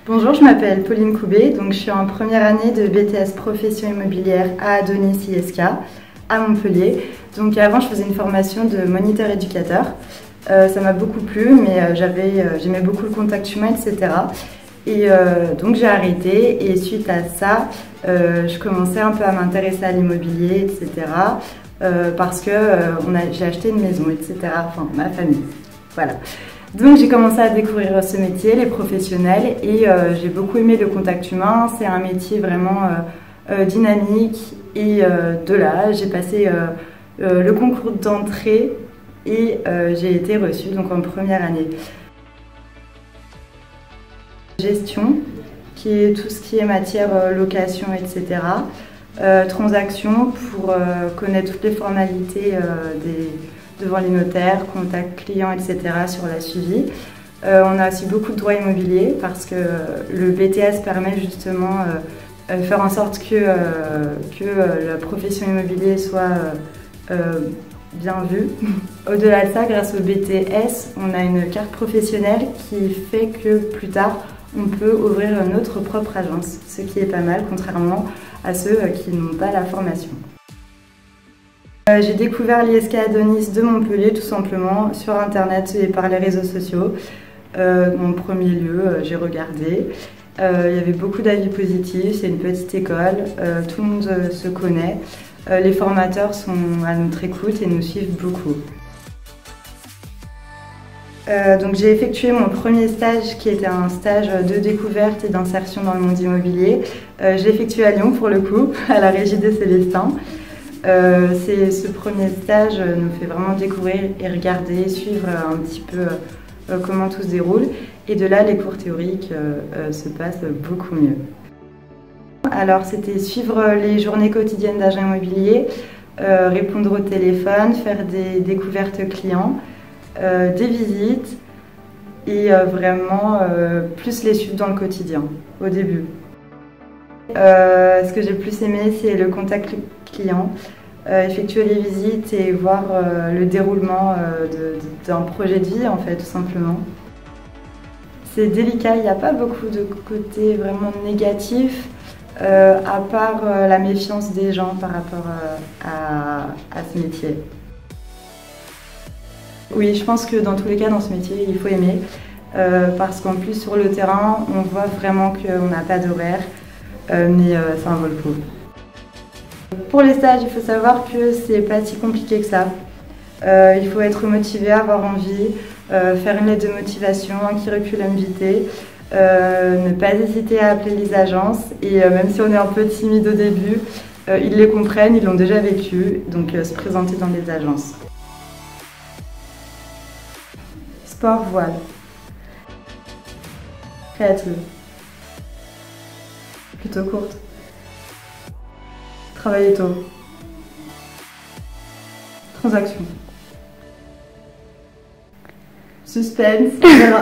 Bonjour, je m'appelle Pauline Coubet, donc je suis en première année de BTS Profession Immobilière à Adonis ISK à Montpellier. Donc avant, je faisais une formation de moniteur éducateur. Ça m'a beaucoup plu, mais j'aimais beaucoup le contact humain, etc. Donc j'ai arrêté et suite à ça, je commençais un peu à m'intéresser à l'immobilier, etc. Parce que j'ai acheté une maison, etc. Enfin, ma famille. Voilà. Donc j'ai commencé à découvrir ce métier, les professionnels, et j'ai beaucoup aimé le contact humain. C'est un métier vraiment dynamique, et de là j'ai passé le concours d'entrée et j'ai été reçue donc en première année. Gestion, qui est tout ce qui est matière location, etc. Transaction pour connaître toutes les formalités devant les notaires, contact client, etc. sur la suivi. On a aussi beaucoup de droits immobiliers parce que le BTS permet justement de faire en sorte que la profession immobilière soit bien vue. Au-delà de ça, grâce au BTS, on a une carte professionnelle qui fait que plus tard, on peut ouvrir notre propre agence, ce qui est pas mal, contrairement à ceux qui n'ont pas la formation. J'ai découvert l'ISK Adonis de Montpellier tout simplement sur internet et par les réseaux sociaux. En premier lieu, j'ai regardé. Il y avait beaucoup d'avis positifs, c'est une petite école, tout le monde se connaît. Les formateurs sont à notre écoute et nous suivent beaucoup. Donc j'ai effectué mon premier stage qui était un stage de découverte et d'insertion dans le monde immobilier. Je l'ai effectué à Lyon pour le coup, à la Régie des Célestins. Ce premier stage nous fait vraiment découvrir et regarder, suivre un petit peu comment tout se déroule. Et de là, les cours théoriques se passent beaucoup mieux. Alors c'était suivre les journées quotidiennes d'agent immobilier, répondre au téléphone, faire des découvertes clients, des visites et vraiment plus les suivre dans le quotidien au début. Ce que j'ai le plus aimé, c'est le contact client, effectuer les visites et voir le déroulement d'un projet de vie en fait, tout simplement. C'est délicat, il n'y a pas beaucoup de côté vraiment négatif, à part la méfiance des gens par rapport à ce métier. Oui, je pense que dans tous les cas, dans ce métier, il faut aimer, parce qu'en plus sur le terrain, on voit vraiment qu'on n'a pas d'horaire, mais ça en vaut le coup. Pour les stages, il faut savoir que c'est pas si compliqué que ça. Il faut être motivé, avoir envie, faire une lettre de motivation, un curriculum vitae, ne pas hésiter à appeler les agences et même si on est un peu timide au début, ils les comprennent, ils l'ont déjà vécu, donc se présenter dans les agences. Sport, voile. Créative. Plutôt courte. Travailler tôt. Transaction. Suspense, on verra.